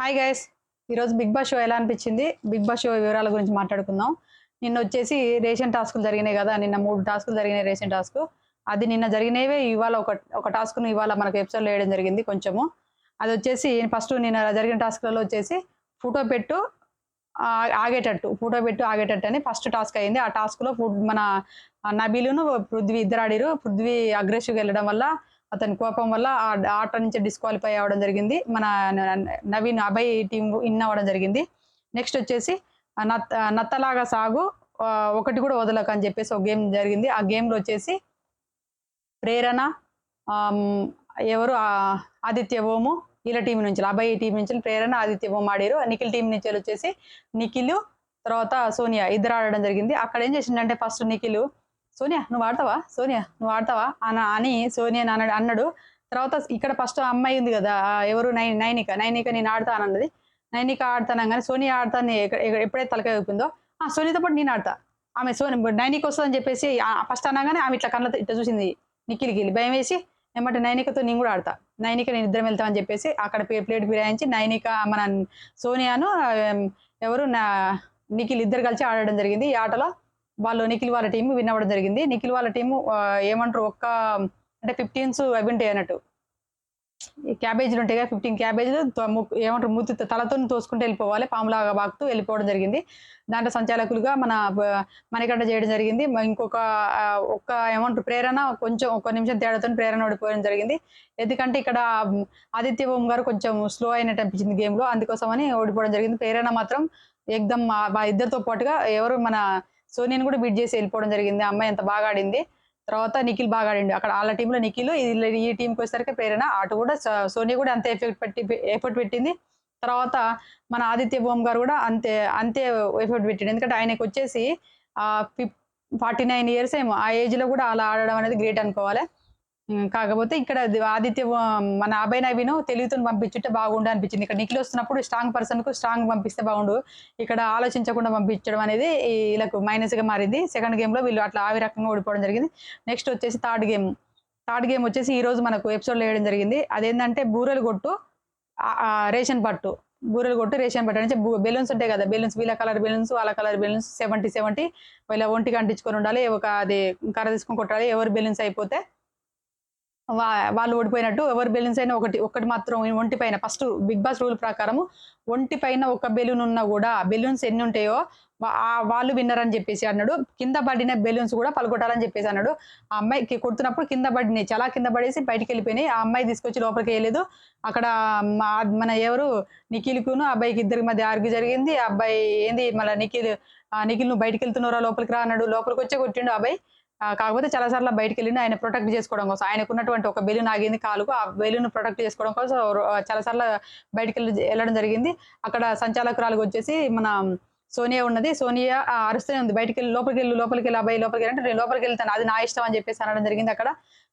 Hi guys. ఈరోజు big boss show ఎలా అనిపించింది? బిగ్ బాస్ షో వివరాల గురించి మాట్లాడుకుందాం. నిన్న వచ్చేసి రేషన్ టాస్కులు జరిగినాయి కదా! నిన్న 3 టాస్కులు జరిగినాయి రేషన్ టాస్క్. అది నిన్న జరిగినవే ఇవాళ ఒక టాస్క్‌ను ఇవాళ మనకు ఎపిసోడ్‌లో వేయడం జరిగింది కొంచెము. అదొచ్చేసి ఫస్ట్ నిన్న జరిగిన టాస్క్‌లలో వచ్చేసి ఫోటో పెట్టు ఆగేటట్టు, ఫోటో పెట్టు ఆగేటట్టు అని ఫస్ట్ టాస్క్ అయింది. ఆ టాస్క్‌లో మన నబీలును, పృథ్వీ ఇద్దరు ఆడిర్రు. పృథ్వీ అగ్రెసివ్‌గా వెళ్ళడం వల్ల అతని కోపం వల్ల ఆట నుంచి డిస్‌క్వాలిఫై అవ్వడం జరిగింది. మన నవీన్, అభయ్ టీమ్ విన్ అవ్వడం జరిగింది. నెక్స్ట్ వచ్చేసి నత్తలాగా సాగు, ఒకటి కూడా వదలకు అని చెప్పేసి ఒక గేమ్ జరిగింది. ఆ గేమ్‌లో వచ్చేసి ప్రేరణ, ఎవరు ఆదిత్య ఓము వీళ్ళ టీం నుంచి, అభయ్ టీం నుంచి ప్రేరణ, ఆదిత్య ఓం ఆడారు. నిఖిల్ టీం నుంచి వచ్చేసి నిఖిల్, తర్వాత సోనియా ఇద్దరు ఆడడం జరిగింది. అక్కడ ఏం చేసిండంటే ఫస్ట్ నిఖిల్, సోనియా నువ్వు ఆడతావా, సోనియా నువ్వు ఆడతావా అని సోనియా అన్నాడు. తర్వాత ఇక్కడ ఫస్ట్ అమ్మాయి ఉంది కదా, ఎవరు నైనిక నేను ఆడతా అన్నది. నైనిక ఆడతానగానే సోనియా ఆడతాను ఎప్పుడైతే తలకాయ ఊపిందో, సోనియాతో పాటు నేను ఆడతా, ఆమె నైనిక వస్తుందని చెప్పేసి ఫస్ట్ అనగానే ఆమె ఇట్లా కళ్ళతో ఇట్లా చూసింది. నిఖిల్కి భయం వేసి ఏమంటే నైనికతో నేను కూడా ఆడతా, నైనిక నేను ఇద్దరం వెళ్తాం అని చెప్పేసి అక్కడ ప్లేట్ ఫిరాయించి నైనిక మన సోనియాను ఎవరు నిఖిల్ ఇద్దరు కలిసి ఆడడం జరిగింది. ఈ ఆటలో నిఖిల్ వాళ్ళ టీం విన్ అవ్వడం జరిగింది. నిఖిల్ వాళ్ళ టీము ఏమంటారు, అంటే 15s అవి ఉంటాయి అన్నట్టు, ఈ క్యాబేజీలు ఉంటాయి కదా, 15 క్యాబేజీలు ఏమంటారు మూతి తలతో తోసుకుంటూ వెళ్ళిపోవాలి, పాములాగా బాగుతూ వెళ్ళిపోవడం జరిగింది. దాంట్లో సంచాలకులుగా మణికంఠ చేయడం జరిగింది. ఇంకొక ఏమంటారు ప్రేరణ కొంచెం ఒక నిమిషం తేడాతో ప్రేరణ ఓడిపోవడం జరిగింది. ఎందుకంటే ఇక్కడ ఆదిత్య ఓం గారు కొంచెం స్లో అయినట్టు అనిపించింది గేమ్లో, అందుకోసమని ఓడిపోవడం జరిగింది. ప్రేరణ మాత్రం ఎగ్దమ్ ఇద్దరితో పాటుగా ఎవరు మన సోనియాని కూడా బీట్ చేసి వెళ్ళిపోవడం జరిగింది. ఆ అమ్మాయి ఎంత బాగా ఆడింది. తర్వాత నిఖిల్ బాగా ఆడిండు. అక్కడ వాళ్ళ టీంలో నిఖిల్, ఈ టీంకి వచ్చేసరికి ప్రేరణ. అటు కూడా సోనియా కూడా అంతే ఎఫర్ట్ పెట్టింది. తర్వాత మన ఆదిత్య బొమ్మ గారు కూడా అంతే అంతే ఎఫర్ట్ పెట్టిండు. ఎందుకంటే ఆయనకు వచ్చేసి 49 ఇయర్స్ ఏమో, ఆ ఏజ్ లో కూడా అలా ఆడడం అనేది గ్రేట్ అనుకోవాలి. కాకపోతే ఇక్కడ ఆదిత్య మన అభయ్ నవీను తెలివితో పంపించుంటే బాగుండు అనిపించింది. ఇక్కడ నిఖిల్ వస్తున్నప్పుడు స్ట్రాంగ్ పర్సన్ కు స్ట్రాంగ్ పంపిస్తే బాగుండు, ఇక్కడ ఆలోచించకుండా పంపించడం అనేది వీళ్ళకు మైనస్ గా మారింది. సెకండ్ గేమ్ లో వీళ్ళు అట్లా ఆ రకంగా ఓడిపోవడం జరిగింది. నెక్స్ట్ వచ్చేసి థర్డ్ గేమ్ వచ్చేసి ఈ రోజు మనకు ఎపిసోడ్ లో వేయడం జరిగింది. అదేంటంటే బూరెలు కొట్టు రేషన్ పట్టు, బూరెలు కొట్టు రేషన్ పట్టు అంటే బెలూన్స్ ఉంటాయి కదా, బెలూన్స్ వీళ్ళ కలర్ బెలూన్స్ వాళ్ళ కలర్ బెలూన్స్ 70 వీళ్ళ ఒంటికి అంటించుకొని ఉండాలి. అది కర్ర తీసుకొని కొట్టాలి. ఎవరు బెలూన్స్ అయిపోతే వాళ్ళు ఓడిపోయినట్టు. ఎవరు బెలూన్స్ అయినా ఒకటి మాత్రం ఒంటి పైన, ఫస్ట్ బిగ్ బాస్ రూల్ ప్రకారం ఒంటి పైన ఒక బెలూన్ ఉన్నా కూడా బెలూన్స్ ఎన్ని ఉంటాయో వాళ్ళు విన్నర్ అని చెప్పేసి అన్నాడు. కింద పడిన బెలూన్స్ కూడా పలుకొట్టాలని చెప్పేసి అన్నాడు. ఆ అమ్మాయికి కొడుతున్నప్పుడు కింద పడినాయి, చాలా కింద పడేసి బయటికి వెళ్ళిపోయినాయి. ఆ అమ్మాయి తీసుకొచ్చి లోపలికి వేయలేదు. అక్కడ మన ఎవరు నిఖిల్కును అబ్బాయికి ఇద్దరికి మధ్య ఆర్గ్యూ జరిగింది. అబ్బాయి ఏంది మళ్ళీ నిఖిల్ నువ్వు బయటికి వెళ్తున్నారా లోపలికి రా అన్నాడు. లోపలికి వచ్చే కొట్టిండు అబ్బాయి. కాకపోతే చాలా సార్లు బయటికి వెళ్ళిండు ఆయన ప్రొటెక్ట్ చేసుకోవడం కోసం. ఆయనకున్నటువంటి ఒక బెలూన్ ఆగింది కాలుకు, ఆ బెలూన్ ప్రొటెక్ట్ చేసుకోవడం కోసం చాలా సార్లు బయటికి వెళ్ళడం జరిగింది. అక్కడ సంచాలకురాలకు వచ్చేసి మన సోనియా ఉన్నది. సోనియా అరుస్తూనే ఉంది, బయటికి వెళ్ళి లోపలికి వెళ్ళి అబ్బాయి లోపలికి వెళ్ళి అంటే నేను లోపలికి వెళ్తాను, అది నా ఇష్టం అని చెప్పేసి అనడం జరిగింది. అక్కడ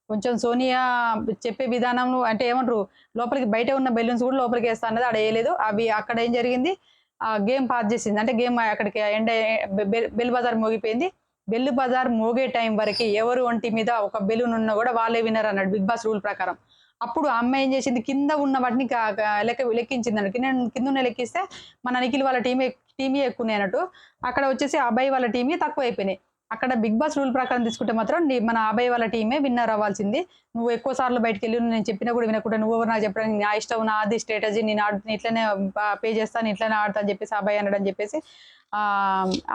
కొంచెం సోనియా చెప్పే విధానం అంటే ఏమంటారు, లోపలికి బయట ఉన్న బెలూన్స్ కూడా లోపలికి వేస్తా అన్నది ఆడ వేయలేదు. అవి అక్కడ ఏం జరిగింది, గేమ్ పాస్ చేసింది. అంటే గేమ్ అక్కడికి బెల్ బజార్ మోగిపోయింది. బెల్లు బజార్ మోగే టైం వరకు ఎవరు ఒంటి మీద ఒక బెలూన్ ఉన్నా కూడా వాళ్ళే వినర్ అన్నాడు బిగ్ బాస్ రూల్ ప్రకారం. అప్పుడు ఆ అమ్మాయి ఏం చేసింది, కింద ఉన్న వాటిని లెక్కించింది అన్నట్టు. కింద ఉన్న లెక్కిస్తే మన నిఖిల్ వాళ్ళ టీమే ఎక్కువ అన్నట్టు. అక్కడ వచ్చేసి అబ్బాయి వాళ్ళ టీమే తక్కువ అయిపోయినాయి. అక్కడ బిగ్ బాస్ రూల్ ప్రకారం తీసుకుంటే మాత్రం మన అబ్బాయి వాళ్ళ టీమే విన్నర్ అవ్వాల్సింది. నువ్వు ఎక్కువ సార్లు బయటకు వెళ్ళి నేను చెప్పినా కూడా వినకుండా నువ్వు నాకు చెప్పడానికి నా ఇష్టం, నాది స్ట్రాటజీ, నేను ఇట్లనే పే చేస్తాను, ఇట్లనే ఆడతా అని చెప్పేసి అబ్బాయి అనడం చెప్పేసి ఆ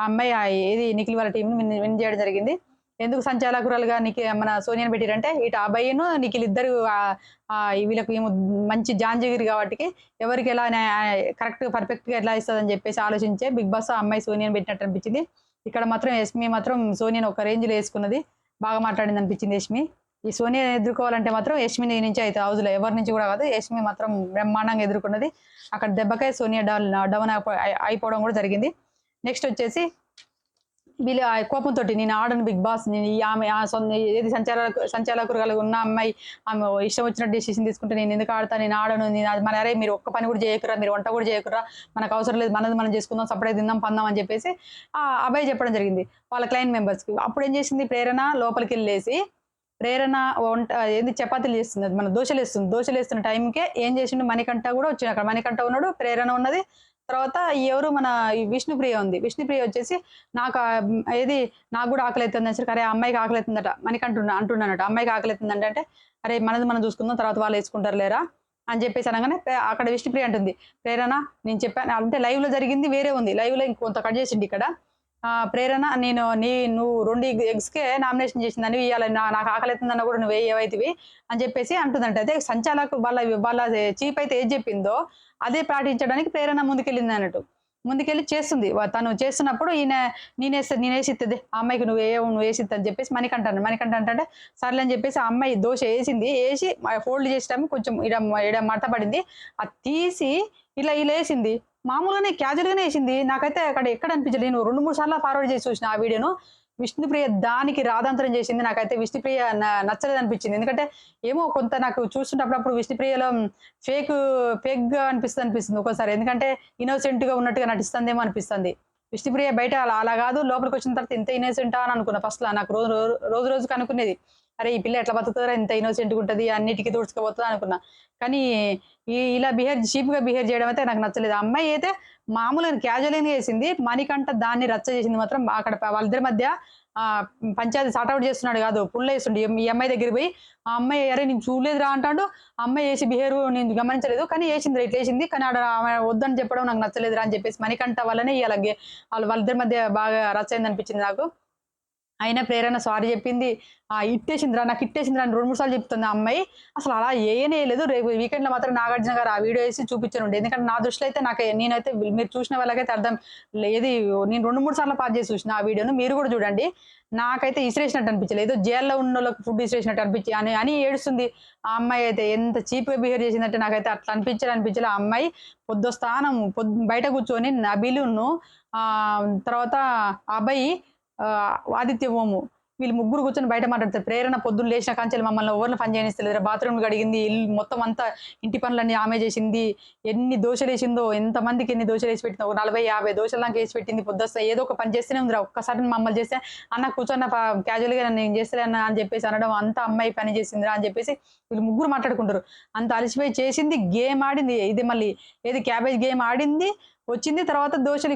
అమ్మాయి ఏది నిఖిల్ వాళ్ళ టీంని విన్ చేయడం జరిగింది. ఎందుకు సంచాలకురాలుగా మన సోనియాని పెట్టిరంటే ఇటు అబ్బాయిను నిఖిల్ ఇద్దరు వీళ్ళకి మంచి జాంజిగిరి కాబట్టి ఎవరికి ఎలా కరెక్ట్ పర్ఫెక్ట్ గా ఎట్లా ఇస్తుందని చెప్పేసి ఆలోచించే బిగ్ బాస్ అమ్మాయి సోనియాని పెట్టినట్టు అనిపించింది. ఇక్కడ మాత్రం యష్మి మాత్రం సోనియాని ఒక రేంజ్ లో వేసుకున్నది, బాగా మాట్లాడింది అనిపించింది యష్మి. ఈ సోనియాని ఎదుర్కోవాలంటే మాత్రం యష్మి నుంచి అయితే హౌజ్లో ఎవరి నుంచి కూడా కాదు, యష్మి మాత్రం బ్రహ్మాండంగా ఎదుర్కొన్నది. అక్కడ దెబ్బకాయ సోనియా డౌన్ అయిపోవడం కూడా జరిగింది. నెక్స్ట్ వచ్చేసి వీళ్ళు కోపంతో నేను ఆడను బిగ్ బాస్, నేను ఆమె ఏది సంచాలకురాలు ఉన్న అమ్మాయి ఆమె ఇష్టం వచ్చినట్టు డెసిషన్ తీసుకుంటే నేను ఎందుకు ఆడతా, నేను ఆడను, మన అరే మీరు ఒక్క పని కూడా చేయకురా, మీరు వంట కూడా చేయకురా, మనకు అవసరం లేదు, మనది మనం చేసుకుందాం, సపరేట్ తిందాం పందాం అని చెప్పేసి అబ్బాయి చెప్పడం జరిగింది వాళ్ళ క్లయింట్ మెంబర్స్కి. అప్పుడు ఏం చేసింది ప్రేరణ లోపలికి వెళ్ళేసి ప్రేరణ వంట ఏంది చపాతీలు చేస్తుంది. అది మన దోశలేస్తుంది. దోశలేస్తున్న టైంకే ఏం చేసిండు మణికంఠ కూడా వచ్చిండు. అక్కడ మణికంఠ ఉన్నాడు, ప్రేరణ ఉన్నది. తర్వాత ఎవరు మన ఈ విష్ణుప్రియ ఉంది. విష్ణుప్రియ వచ్చేసి నాకు ఏది నాకు కూడా ఆకలైతుంది అనేసరికి అరే అమ్మాయికి ఆకలైతుందట మణికంఠ అంటున్నానట. అమ్మాయికి ఆకలైతుందంటే అంటే అరే మనది మనం చూసుకుందాం తర్వాత వాళ్ళు వేసుకుంటారు లేరా అని చెప్పేసి అనగానే అక్కడ విష్ణుప్రియ అంటుంది ప్రేరణ నేను చెప్పాను అంటే లైవ్ లో జరిగింది వేరే ఉంది. లైవ్ లో ఇంకొంత కట్ చేసిండు ఇక్కడ. ప్రేరణ నేను నువ్వు 2 ఎగ్స్‌కే నామినేషన్ చేసిందని ఇయ్యాల నాకు ఆకలైతుందన్నా కూడా నువ్వు ఏవైతివి అని చెప్పేసి అంటుందంట. అయితే సంచాలకు వాళ్ళ చీఫ్ అయితే ఏది చెప్పిందో అదే పాటించడానికి ప్రేరణ ముందుకెళ్ళిందన్నట్టు. ముందుకెళ్ళి చేస్తుంది. తను చేస్తున్నప్పుడు నేనేసిత్తది ఆ అమ్మాయికి నువ్వేసిత్త అని చెప్పేసి మణికంఠ అంటే సర్లే అని చెప్పేసి ఆ అమ్మాయి దోశ ఏసింది. ఏసి ఫోల్డ్ చేసేటప్పుడు కొంచెం ఈడ మడత పడింది. అది తీసి ఇలా ఏసింది. మామూలుగానే క్యాజువల్‌గానే ఏసింది. నాకైతే అక్కడ ఎక్కడ అనిపించలేదు. నేను 2, 3 సార్లు ఫార్వర్డ్ చేసి చూసిన ఆ వీడియోను. విష్ణుప్రియ దానికి రాదంతరం చేసింది. నాకైతే విష్ణుప్రియ నచ్చలేదనిపించింది. ఎందుకంటే ఏమో కొంత నాకు చూస్తుంటే అప్పుడప్పుడు విష్ణుప్రియలో ఫేక్ ఫేక్‌గా అనిపిస్తుంది ఒక్కోసారి. ఎందుకంటే ఇన్నోసెంట్‌గా ఉన్నట్టుగా నటిస్తుందేమో అనిపిస్తుంది. విష్ణుప్రియ బయట అలా గాదు. లోపలికొచ్చిన తర్వాత ఇంత ఇన్నోసెంటా అని అనుకున్నా ఫస్ట్‌ల. నాకు రోజుకి అనుకునేది. అరే! ఈ పిల్ల ఎట్లా బతుకుతదిరా ఇంత ఇన్నోసెంట్‌గా ఉంటది. అన్నిటికి తుడుచుకుపోతది అనుకున్నా. కానీ ఇలా చీప్‌గా బిహేవ్ చేయడం అయితే నాకు నచ్చలేదు. ఆ అమ్మాయి అయితే మామూలుగా క్యాజువల్‌గానే చేసింది. మణికంఠ దాన్ని రచ్చ చేసింది మాత్రం అక్కడ వాళ్ళిద్దరి మధ్య పంచాయతీ సార్ట్ ఔట్ చేస్తున్నాడు కాదు. పుల్లేస్తుండు. ఈ అమ్మాయి దగ్గరికి పోయి ఆ అమ్మాయి "అరే! నేను చూడలేదురా" అంటాండు. ఆ అమ్మాయి చేసే నేను గమనించలేదు. కానీ ఏసిందిరా ఇట్లేసింది. కానీ ఆడ ఆమె వద్దని చెప్పడం నాకు నచ్చలేదురా అని చెప్పేసి మణికంఠ వల్లనే ఇయాల వాళ్ళిద్దరి మధ్య బాగా రచ్చ అయిందనిపించింది నాకు. అయినా ప్రేరణ సారీ చెప్పింది. ఇట్టేసిందిరా నాకు ఇట్టేసిందిరా అని 2, 3 సార్లు చెప్తుంది ఆ అమ్మాయి. అసలు అలా ఏయనేయలేదు. రేపు వీకెండ్‌లో మాత్రం నాగార్జున గారు ఆ వీడియో ఏసి చూపించనుండే. ఎందుకంటే నా దృష్టిలో అయితే నేనైతే మీరు చూసిన వాళ్ళకైతే అర్థం లేదు. నేను 2, 3 సార్లు పాజ్ చేసి చూసిన ఆ వీడియోను. మీరు కూడా చూడండి. నాకైతే ఇసిరేసినట్టు అనిపించలేదు. ఏదో జైల్‌లో ఉన్నోళ్ళకి ఫుడ్ ఇసిరేసినట్టు అని ఏడుస్తుంది. ఆ అమ్మాయి అయితే ఎంత చీప్‌గా బిహేవ్ చేసిందంటే నాకైతే అట్లా అనిపించలే. ఆ అమ్మాయి బయట కూర్చొని నబీలును తర్వాత అభయ్ ఆదిత్య ఓము వీళ్ళు ముగ్గురు కూర్చొని బయట మాట్లాడతారు. ప్రేరణ పొద్దున్న లేచిన కాంచెలి మమ్మల్ని ఎవరిని పని చేయనిస్తలేదురా. బాత్రూమ్ కడిగింది, ఇల్లు మొత్తం అంతా ఇంటి పనులన్నీ ఆమె చేసింది. ఎన్ని దోశలేసిందో, ఎంతమందికి ఎన్ని దోశలేసి పెట్టిందో 40, 50 దోశల దాకా ఏసి పెట్టింది. పొద్దుస్తా ఏదో ఒక పని చేస్తూనే ఉందిరా. ఒక్కసారి మమ్మల్ని చేస్తే అన్న కూర్చొన్న క్యాజువల్‌గా నేను చేస్తలే అన్న అని చెప్పేసి అనడం అంతా అమ్మాయి పని చేసిందిరా అని చెప్పేసి వీళ్ళు ముగ్గురు మాట్లాడుకుంటారు. అంత అలసిపోయి చేసింది, గేమ్ ఆడింది. ఇది మళ్ళీ ఏది క్యాబేజ్ గేమ్ ఆడింది. వచ్చింది తర్వాత దోశలు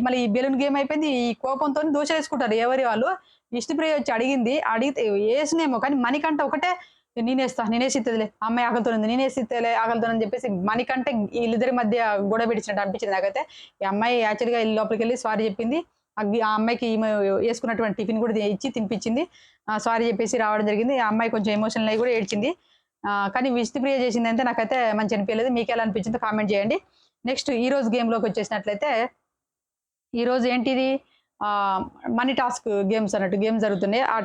మళ్ళీ ఈ బెలూన్ గేమ్ అయిపోయింది. ఈ కోపంతోని దోశలేసుకుంటారు ఎవరి వాళ్ళు. విష్ణుప్రియ వచ్చి అడిగితే ఏసినేమో కానీ మణికంఠ ఒకటే నేనేసిత్తదిలే అమ్మాయి ఆకలితోనుంది. నేనేసిత్తలే ఆకలితోనని చెప్పేసి మణికంఠ వీళ్ళిద్దరి మధ్య గొడవ పెట్టించినట్టు అనిపించింది నాకైతే. ఈ అమ్మాయి యాక్చువల్‌గా లోపలికెళ్ళి సారీ చెప్పింది. ఆ అమ్మాయికి ఈమె యేసుకున్నటువంటి టిఫిన్ కూడా ఇచ్చి తినిపించింది. సారీ చెప్పేసి రావడం జరిగింది. ఆ అమ్మాయి కొంచెం ఎమోషనల్ అయ్యి కూడా ఏడ్చింది. కానీ విష్ణుప్రియ చేసిందంటే నాకైతే మంచిగా అనిపియలేదు. మీకెలా అనిపించిందో కామెంట్ చేయండి. నెక్స్ట్ ఈరోజు గేమ్‌లోకొచ్చేసినట్లయితే ఈరోజు ఏంటిది మనీ టాస్క్ గేమ్స్ అన్నట్టు గేమ్స్ జరుగుతున్నాయి. ఆ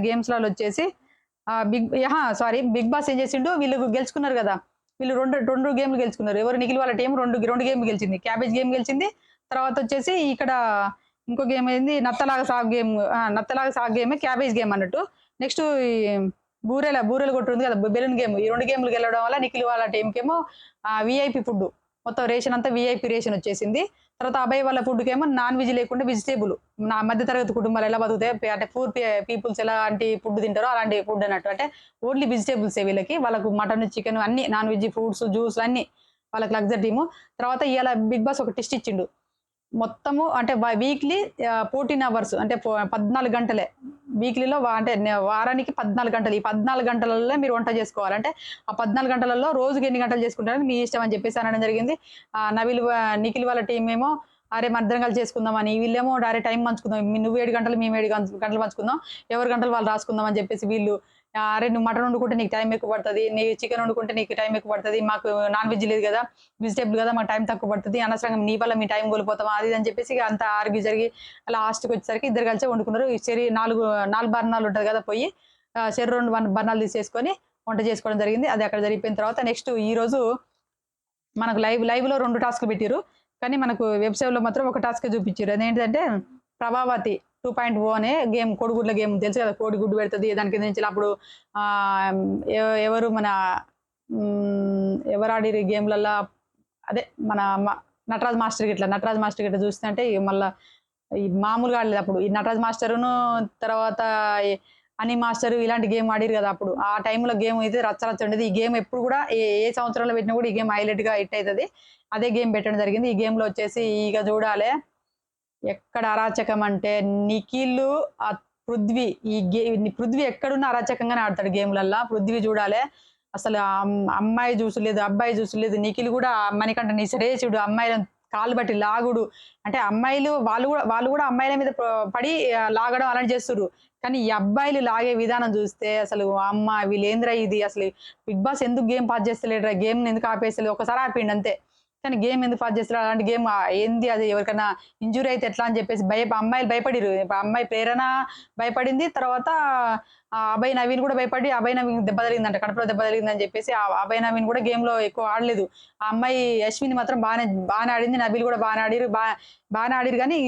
గేమ్స్‌లలో వచ్చేసి బిగ్ బాస్ ఏం చేసిండు వీళ్ళు గెలుచుకున్నారు కదా! వీళ్ళు 2 గేమ్‌లు గెలుచుకున్నారు. ఎవరు నిఖిల్ వాళ్ళ టీమ్ 2 గేమ్‌లు గెలిచింది. క్యాబేజ్ గేమ్ గెలిచింది. తర్వాత వచ్చేసి ఇక్కడ ఇంకో గేమ్ ఏంది నత్తలాగా సాగు గేమే క్యాబేజ్ గేమ్ అన్నట్టు. నెక్స్ట్ ఈ బూరెలు కొట్టుంది కదా! Balloon game. ఈ 2 గేమ్‌లు గెలవడం వల్ల నిఖిల్ వాళ్ళ టీమ్‌కేమో వీఐపీ ఫుడ్. మొత్తం రేషన్ అంతా వీఐపీ రేషన్ వచ్చేసింది. తర్వాత అభయ్ వాళ్ళ ఫుడ్‌కేమో నాన్ వెజ్ లేకుండా వెజిటబుల్. మధ్య తరగతి కుటుంబాలు ఎలా బతుకుతాయి అంటే పూర్ పీపుల్స్ ఎలాంటి ఫుడ్ తింటారో అలాంటి ఫుడ్ అన్నట్టు. అంటే ఓన్లీ వెజిటబుల్సే వీళ్ళకి. వాళ్ళకు మటన్, చికెన్ అన్నీ నాన్ వెజ్ ఫ్రూట్స్, జ్యూస్‌లు అన్నీ వాళ్ళకి లగ్జరీ టీము. తర్వాత ఇయాల బిగ్ బాస్ ఒక టెస్ట్ ఇచ్చిండు. మొత్తము అంటే వీక్లీ 14 అవర్స్ అంటే 14 గంటలే. వీక్లీలో అంటే వారానికి 14 గంటలు. ఈ 14 గంటలలో మీరు వంట చేసుకోవాలి. అంటే ఆ 14 గంటలలో రోజుకి ఎన్ని గంటలు చేసుకుంటారని మీ ఇష్టం అని చెప్పేసి అనడం జరిగింది. నిఖిల్ వాళ్ళ టీమ్ ఏమో అరే మనిద్దరం కలిసి చేసుకుందామని, వీళ్ళేమో డైరెక్ట్ టైం పంచుకుందాం. నువ్వు 7 గంటలు, మేము 7 గంటలు పంచుకుందాం. ఎవరి గంటలు వాళ్ళు రాసుకుందాం అని చెప్పేసి వీళ్ళు అరే నువ్వు మటన్ వండుకుంటే నీకు టైం ఎక్కువ పడతది. చికెన్ వండుకుంటే నీకు టైం ఎక్కువ పడతది. మాకు నాన్ వెజ్ లేదు కదా! వెజిటబుల్ కదా! మాకు టైం తక్కువ పడతది. అనవసరంగా నీ వల్ల మీ టైం కోల్పోతాం. అది ఇది అని చెప్పేసి ఇగ అంతా ఆర్గ్యూ జరిగి లాస్ట్‌కొచ్చేసరికి ఇద్దరు కలిసే వండుకున్నారు. ఈ 4 బర్నర్లు ఉంటది కదా పొయ్యి. చెరి 2 బర్నర్లు తీసేసుకొని వంట చేసుకోవడం జరిగింది. అది అక్కడ జరిగిపోయిన తర్వాత నెక్స్ట్ ఈరోజు మనకు లైవ్‌లో 2 టాస్క్‌లు పెట్టిర్రు. కానీ మనకు వెబ్‌సైట్‌లో మాత్రం ఒక టాస్కే చూపించిర్రు. అదేంటిదంటే ప్రభావతి 2.0 అనే గేమ్ కోడిగుడ్ల గేమ్ తెలుసు కదా! కోడిగుడ్డు పెడతది. దాని కింద నుంచి అప్పుడు ఆహ్, ఎవరు మన ఎవరు ఆడిర్రు ఈ గేమ్‌లల్ల అదే మన నటరాజ్ మాస్టర్ గిట్ల చూస్తుంటే మళ్ళా ఈ మామూలుగా ఆడలేదు అప్పుడు. ఈ నటరాజ్ మాస్టరును తర్వాత అని మాస్టర్ ఇలాంటి గేమ్ ఆడిరు కదా అప్పుడు. ఆ టైంలో గేమ్ అయితే రచ్చ రచ్చ ఉండేది. ఈ గేమ్ ఎప్పుడు కూడా ఏ ఏ సంవత్సరంలో పెట్టినా కూడా ఈ గేమ్ హైలైట్‌గా హిట్ అయితది. అదే గేమ్ పెట్టడం జరిగింది. ఈ గేమ్‌లో వచ్చేసి ఇగ చూడాలే ఎక్కడ అరాచకం అంటే నిఖిల్, పృథ్వీ పృథ్వీ ఎక్కడున్నా అరాచకంగానే ఆడతాడు గేమ్‌లల్లా. పృథ్వీ చూడాలే అసలు అమ్మాయి చూసులేదు, అబ్బాయి చూసులేదు. నిఖిల్ కూడా మణికంఠని ఇసిరేసుడు, అమ్మాయిలను కాళ్ళు బట్టి లాగుడు. అంటే అమ్మాయిలు వాళ్ళు కూడా అమ్మాయిల మీద పడి లాగడం అలాంటి చేస్తుర్రు. కానీ ఈ అబ్బాయిలు లాగే విధానం చూస్తే అసలు అమ్మ వీళ్ళేందిరా ఇది అసలు బిగ్ బాస్ ఎందుకు గేమ్ పాస్ చేస్తలేడురా? గేమ్‌ని ఎందుకు ఆపేస్తలేదు? ఒకసారి ఆపిండు అంతే. కానీ గేమ్ ఎందుకు పాస్ చేస్తలేడు? అలాంటి గేమ్ ఏంది అది ఎవరికైనా ఇంజ్యూరీ అయితే ఎట్లా అని చెప్పేసి అమ్మాయిలు భయపడిర్రు. అమ్మాయి ప్రేరణ భయపడింది. తర్వాత అభయ్ నవీన్ కూడా భయపడి అభయ్ నవీన్ దెబ్బ తగిలిందంట. కడుపులో దెబ్బ తగిలిందని చెప్పేసి అభయ్ నవీన్ కూడా గేమ్‌లో ఎక్కువ ఆడలేదు. ఆ అమ్మాయి యశ్విని మాత్రం బానే ఆడింది. నబీల్ కూడా బానే ఆడిర్రు. బానే ఆడిర్రు కానీ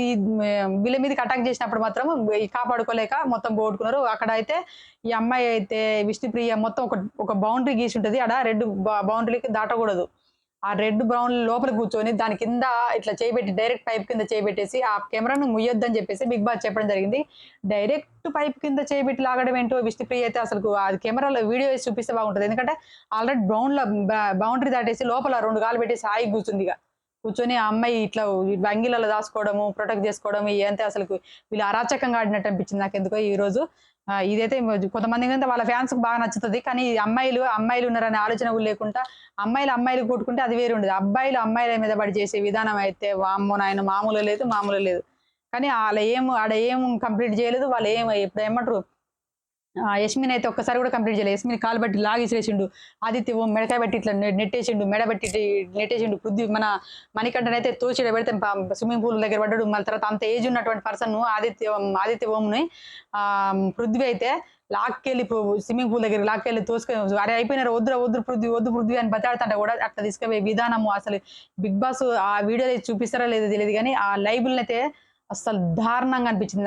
వీళ్ళ మీదకి అటాక్ చేసినప్పుడు మాత్రం కాపాడుకోలేక మొత్తం పోగొట్టుకున్నారు. అక్కడ అయితే ఈ అమ్మాయి అయితే విష్ణుప్రియ మొత్తం ఒక బౌండరీ గీసి ఉంటది. ఆడ రెడ్ బౌండరీకి దాటకూడదు. ఆ రెడ్ బ్రౌన్ లోపల కూర్చొని దాని కింద ఇట్లా చేయబెట్టి డైరెక్ట్ పైప్ కింద చేయబెట్టేసి ఆ కెమెరాను ముయ్యొద్దని చెప్పేసి బిగ్ బాస్ చెప్పడం జరిగింది. డైరెక్ట్ పైప్ కింద చేయబెట్టి లాగడం ఏంటో విష్ణుప్రియ అయితే అసలు అది కెమెరాలో వీడియో వేసి చూపిస్తే బాగుంటది. ఎందుకంటే ఆల్రెడీ బౌండరీ దాటేసి లోపల 2 కాళ్ళు పెట్టేసి హాయిగా కూర్చుంది ఇక. కూర్చొని ఆ అమ్మాయి ఇట్లా అంగిలలో దాచుకోవడము, ప్రొటెక్ట్ చేసుకోవడం ఇదంతా అసలు వీళ్ళు అరాచకంగా ఆడినట్టు అనిపించింది నాకెందుకో ఈ రోజు. ఇదైతే కొంతమందికి అయితే వాళ్ళ ఫ్యాన్స్ బాగా నచ్చుతది. కానీ అమ్మాయిలు ఉన్నారనే ఆలోచన కూడా లేకుండా అమ్మాయిలు కొట్టుకుంటే అది వేరు ఉండేది. అమ్మాయిల మీద పడి చేసే విధానం అయితే వామ్మో నాయన మామూలుగా లేదు. కానీ ఆడ ఏం కంప్లీట్ చేయలేదు. వాళ్ళు ఇప్పుడు ఏమంటారు యస్మిన్ అయితే ఒక్కసారి కూడా కంప్లీట్ చేయలేదు. యస్మిన్ కాలు బట్టి లాగి ఇసిరేసిండు. ఆదిత్య ఓం మెడకాయ బట్టి ఇట్లా నెట్టేసిండు. మెడ బట్టి నెట్టేసిండు. పృథ్వీ మన మణికంఠన్ అయితే తోసి పెడితే స్విమ్మింగ్ పూల్ దగ్గర పడ్డాడు. మళ్ళీ తర్వాత అంత ఏజ్ ఉన్నటువంటి పర్సన్ ఆదిత్య ఓంని పృథ్వీ అయితే లాక్కెళ్ళి స్విమ్మింగ్ పూల్ దగ్గర లాక్కెళ్ళి తోసుకొని అరే అయిపోయినారు వద్దు పృథ్వీ అని బతాడుతుంటే కూడా అట్లా తీసుకుపోయే విధానము అసలు బిగ్ బాస్ ఆ వీడియోలో చూపిస్తారా లేదో తెలియదు కానీ ఆ లైవ్లు అయితే అస్సలు దారుణంగా అనిపించింది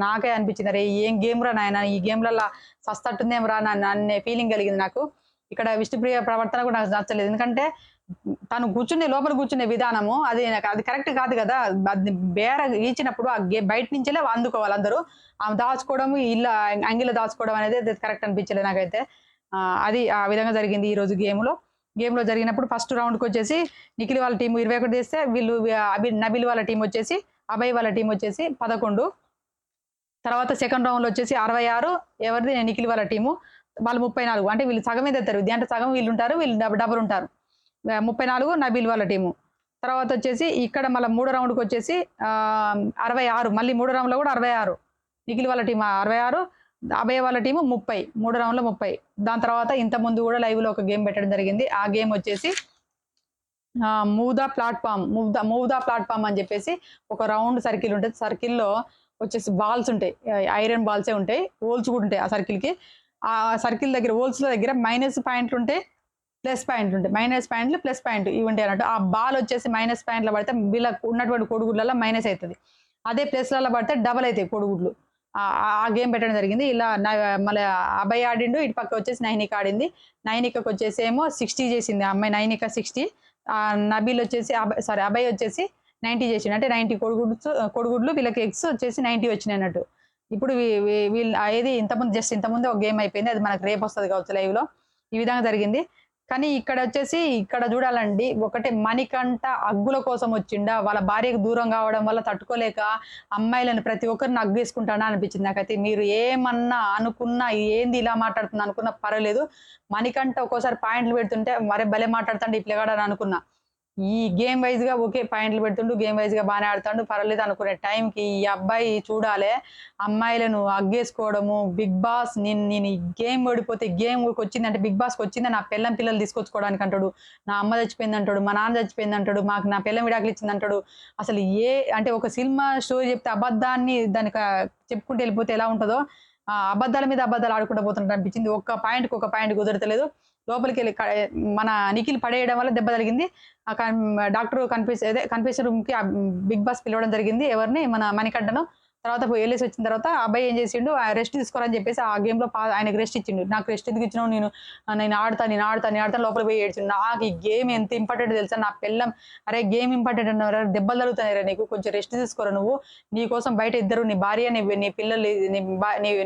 నాకే అనిపించింది అరే ఏం గేమ్ రా నాయన ఈ గేమ్లలో సస్తట్టుందేం రా అనే ఫీలింగ్ కలిగింది నాకు. ఇక్కడ విష్ణుప్రియ ప్రవర్తన కూడా నాకు నచ్చలేదు. ఎందుకంటే తను లోపల కూర్చునే విధానము అది కరెక్ట్ కాదు కదా. అది బేర ఈచినప్పుడు బయట నుంచేలే అందుకోవాలి అందరూ. ఆమె దాచుకోవడం అంగిలో దాచుకోవడం అనేది కరెక్ట్ అనిపించలేదు నాకైతే. అది ఆ విధంగా జరిగింది ఈ రోజు గేమ్లో జరిగినప్పుడు ఫస్ట్ రౌండ్కి వచ్చేసి నిఖిల్ వాళ్ళ టీం 21 చేస్తే వీళ్ళు నబిల్ వాళ్ళ టీం వచ్చేసి అభయ్ వాళ్ళ టీం వచ్చేసి 11. తర్వాత సెకండ్ రౌండ్లో వచ్చేసి 66 ఎవరిది నిఖిల్ వాళ్ళ టీము వాళ్ళు 34. అంటే వీళ్ళు సగమే తెస్తారు. అంటే సగం వీళ్ళు ఉంటారు, వీళ్ళు డబుల్ ఉంటారు. 34 నబీల్ వాళ్ళ టీము. తర్వాత వచ్చేసి ఇక్కడ మళ్ళీ 3 రౌండ్కి వచ్చేసి 66 మళ్ళీ 3 రౌండ్లో కూడా 66 నిఖిల్ వాళ్ళ టీం 66 అభయ్ వాళ్ళ టీము 30 3 రౌండ్లో 30. దాని తర్వాత ఇంత ముందు కూడా లైవ్లో ఒక గేమ్ పెట్టడం జరిగింది. ఆ గేమ్ వచ్చేసి మూవ్ ద ప్లాట్ఫామ్ అని చెప్పేసి ఒక రౌండ్ సర్కిల్ ఉంటుంది. సర్కిల్లో వచ్చేసి బాల్స్ ఉంటాయి, ఐరన్ బాల్సే ఉంటాయి, హోల్స్ కూడా ఉంటాయి ఆ సర్కిల్కి. ఆ సర్కిల్ దగ్గర హోల్స్ల దగ్గర మైనస్ పాయింట్లు ఉంటాయి, ప్లస్ పాయింట్లు ఉంటాయి. మైనస్ పాయింట్లు ప్లస్ పాయింట్ ఇవి ఉంటాయి అన్నట్టు. ఆ బాల్ వచ్చేసి మైనస్ పాయింట్లో పడితే వీళ్ళకు ఉన్నటువంటి కోడిగుడ్లలో మైనస్ అవుతుంది. అదే ప్లస్లలో పడితే డబల్ అవుతాయి కోడిగుడ్లు. ఆ గేమ్ పెట్టడం జరిగింది. ఇలా మళ్ళీ అభయ్ ఆడిండు, ఇటు పక్క వచ్చేసి నైనిక ఆడింది. నైనికకు వచ్చేసి ఏమో 60 చేసింది ఆ అమ్మాయి. నైనిక 60, నబీల్ వచ్చేసి అభయ్ వచ్చేసి 90 చేసిండు. అంటే 90 కోడిగుడ్లు వీళ్ళకి ఎగ్స్ వచ్చేసి 90 వచ్చినాయి అన్నట్టు. ఇప్పుడు వీళ్ళు ఏది ఇంతకుముందు ఒక గేమ్ అయిపోయింది. అది మనకు రేపు వస్తుంది కావచ్చు లైవ్లో. ఈ విధంగా జరిగింది. కానీ ఇక్కడ చూడాలండి ఒకటే మణికంఠ అగ్గుల కోసం వచ్చిండా, వాళ్ళ భార్యకు దూరం కావడం వల్ల తట్టుకోలేక అమ్మాయిలను ప్రతి ఒక్కరిని అగ్గేసుకుంటానా అనిపించింది నాకైతే. మీరు ఏమన్నా అనుకున్నా ఏంది ఇలా మాట్లాడుతున్నా అనుకున్నా పర్వాలేదు. మణికంఠ ఒక్కోసారి పాయింట్లు పెడుతుంటే మరే భలే మాట్లాడుతుంటే ఈ పిల్లగాడు అని అనుకున్నా. ఈ గేమ్ వైజ్ గా ఓకే పాయింట్లు పెడుతుండు, గేమ్ వైజ్ గా బాగానే ఆడుతాడు పర్వాలేదు అనుకునే టైంకి ఈ అబ్బాయి చూడాలే అమ్మాయిలను అగ్గేసుకోవడము. బిగ్ బాస్ నేను ఈ గేమ్ ఓడిపోతే గేమ్కి వచ్చిందంటే బిగ్ బాస్కి వచ్చింది నా పిల్లలు తీసుకొచ్చుకోవడానికి అంటాడు, నా అమ్మ చచ్చిపోయింది అంటాడు, మా నాన్న చచ్చిపోయింది అంటాడు, మాకు నా పిల్లం విడాకులు ఇచ్చింది అంటాడు. అసలు అంటే ఒక సినిమా స్టోరీ చెప్తే అబద్ధాన్ని దానికి చెప్పుకుంటూ వెళ్ళిపోతే ఎలా ఉంటుందో అబద్ధాల మీద అబద్ధాలు ఆడుకుంటూ పోతున్నట్టు అనిపించింది. ఒక పాయింట్ కుదరతలేదు. లోపలికి వెళ్ళి మన నిఖిల్ పడేయడం వల్ల దెబ్బ తగిలింది. డాక్టర్ కన్ఫ్యూజన్ రూమ్ కి బిగ్ బాస్ పిలవడం జరిగింది. ఎవరిని మన మణికంఠను తర్వాత పోయి వెళ్ళేసి వచ్చిన తర్వాత ఆ అబ్బాయి ఏం చేసిండు, రెస్ట్ తీసుకోవాలని చెప్పేసి ఆ గేమ్లో ఆయనకు రెస్ట్ ఇచ్చిండు. నాకు రెస్ట్ ఎందుకు ఇచ్చినావు, నేను ఆడతాను లోపల పోయి ఏడ్చిండు. నాకు ఈ గేమ్ ఎంత ఇంపార్టెంట్ తెలుసా, నా పిల్లం అరే గేమ్ ఇంపార్టెంట్ అన్నారు, దెబ్బలు తగులుతాయి నీకు, కొంచెం రెస్ట్ తీసుకోరా నువ్వు, నీ కోసం బయట ఇద్దరు నీ భార్య నీ పిల్లలు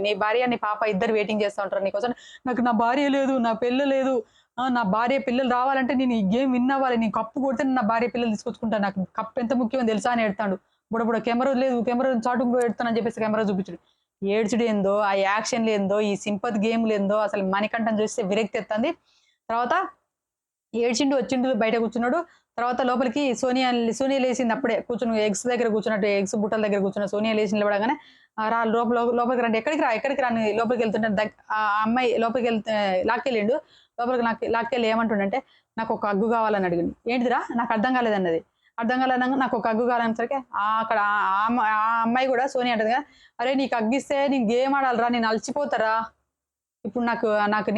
నీ భార్య నీ పాప ఇద్దరు వెయిటింగ్ చేస్తూ ఉంటారు నీకోసం. నాకు నా భార్య లేదు, నా పిల్ల లేదు, నా భార్య పిల్లలు రావాలంటే నేను ఈ గేమ్ విన్ అవ్వాలి, నేను కప్పు కొడితే నా భార్య పిల్లలు తీసుకొచ్చుకుంటాను, నాకు కప్పు ఎంత ముఖ్యమో తెలుసా అని ఎడతాడు. బుడబుడ కెమెరా లేదు, కెమెరా చాటుకు ఎడతానని చెప్పేసి కెమెరా చూపించాడు. ఏడ్చుడు ఏందో, ఆ యాక్షన్లు ఏందో, ఈ సింపత్ గేమ్లు ఏందో, అసలు మణికంఠం చూస్తే విరక్తి ఎత్తంది. తర్వాత ఏడ్చిండు, వచ్చిండు, బయట కూర్చున్నాడు. తర్వాత లోపలికి సోనియా లేచింది అప్పుడే, కూర్చుని ఎగ్స్ దగ్గర కూర్చున్నట్టు, ఎగ్స్ బుట్టల దగ్గర కూర్చున్న సోనియా లేచి నిలబడగానే రా లోపలికి రండి, ఎక్కడికి రాని లోపలికి వెళ్తుంటే ఆ అమ్మాయి లోపలికి లాక్కెళ్ళిండు. లోపలికి లాక్కెళ్ళి ఏమంటుండంటే నాకు ఒక అగ్గు కావాలని అడిగిండు. ఏంటిదిరా నాకు అర్థం కాలేదన్నది. అర్థం కాలేదన్నాక నాకు ఒక అగ్గు కావాలనేసరికి అక్కడ ఆ అమ్మాయి కూడా సోనియా అంటది కదా, అరే నీకు అగ్గిస్తే నేను గేమ్ ఆడాలరా, నేను అలసిపోతారా, ఇప్పుడు నాకు నాకు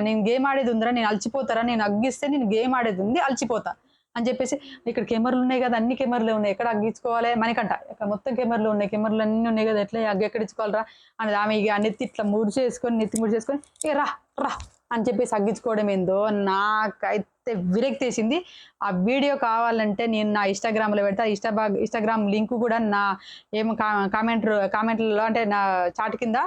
నేను గేమ్ ఆడేది ఉందిరా, నేను అలసిపోతారా, నేను అగ్గిస్తే నేను గేమ్ ఆడేది ఉంది అలసిపోతా అని చెప్పేసి, ఇక్కడ కెమెరాలు ఉన్నాయి కదా, అన్ని కెమెరాలు ఉన్నాయి, ఎక్కడ అగ్గించుకోవాలి మణికంఠ, ఇక్కడ మొత్తం కెమెరాలు ఉన్నాయి, కెమెరాలు అన్నీ ఉన్నాయి కదా, ఎట్లా అగ్గి ఎక్కడ ఇచ్చుకోవాలరా అని ఆమె ఇక నెత్తి ఇట్లా నెత్తి ముడి చేసుకొని ఏ రా రా అని చెప్పేసి అగ్గించుకోవడం ఏందో నాకైతే విరక్తేసింది. ఆ వీడియో కావాలంటే నేను నా ఇన్స్టాగ్రామ్లో పెడతా, ఇన్స్టాగ్రామ్ లింక్ కూడా నా ఏమో కామెంట్లలో అంటే నా చాట్ కింద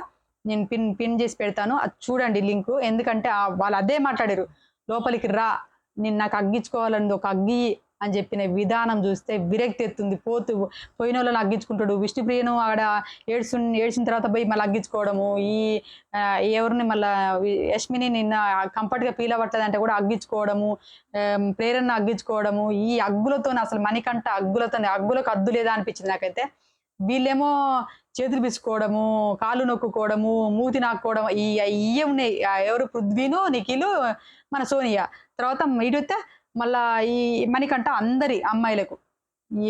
నేను పిన్ చేసి పెడతాను, అది చూడండి లింకు. ఎందుకంటే వాళ్ళు అదే మాట్లాడారు, లోపలికి రా నేను నాకు అగ్గించుకోవాలని ఒక అగ్గి అని చెప్పిన విధానం చూస్తే విరక్తి ఎత్తుంది. పోయిన వాళ్ళని అగ్గించుకుంటాడు, విష్ణుప్రియను ఆడ ఏడ్చిన తర్వాత పోయి మళ్ళీ అగ్గించుకోవడము, ఈ ఎవరిని మళ్ళీ యష్మిని నిన్న కంఫర్ట్గా ఫీల్ అవ్వట్లేదు అంటే కూడా అగ్గించుకోవడము, ప్రేరణ అగ్గించుకోవడము, ఈ అగ్గులతో అసలు మణికంఠ అగ్గులకు అద్దు లేదా అనిపించింది నాకైతే. వీళ్ళేమో చేతులు పిసుకోవడము, కాళ్ళు నొక్కుకోవడము, మూతి నాక్కోవడం, ఇవే ఉన్నాయి. ఎవరు పృథ్వీను, నిఖిలు, మన సోనియా. తర్వాత ఇడితే మళ్ళా ఈ మణికంఠ అందరి అమ్మాయిలకు.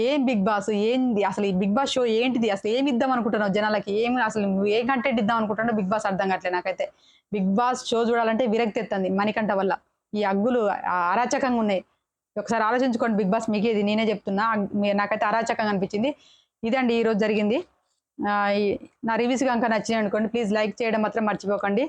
ఏం బిగ్ బాస్ ఏంది అసలు, ఈ బిగ్ బాస్ షో ఏంటిది అసలు, ఏమి ఇద్దాం అనుకుంటున్నావు జనాలకి, అసలు ఏం కంటెంట్ ఇద్దాం అనుకుంటున్నావు బిగ్ బాస్ అర్థం కావట్లేదు నాకైతే. బిగ్ బాస్ షో చూడాలంటే విరక్తి ఎత్తంది మణికంఠ వల్ల. ఈ అగ్గులు అరాచకంగా ఉన్నాయి, ఒకసారి ఆలోచించుకోండి బిగ్ బాస్ మీకేది, నేనే చెప్తున్నా, నాకైతే అరాచకంగా అనిపించింది. ఇదండి ఈరోజు జరిగింది. నా రివ్యూస్ కనుక నచ్చినాయి అనుకోండి, ప్లీజ్ లైక్ చేయడం మాత్రం మర్చిపోకండి.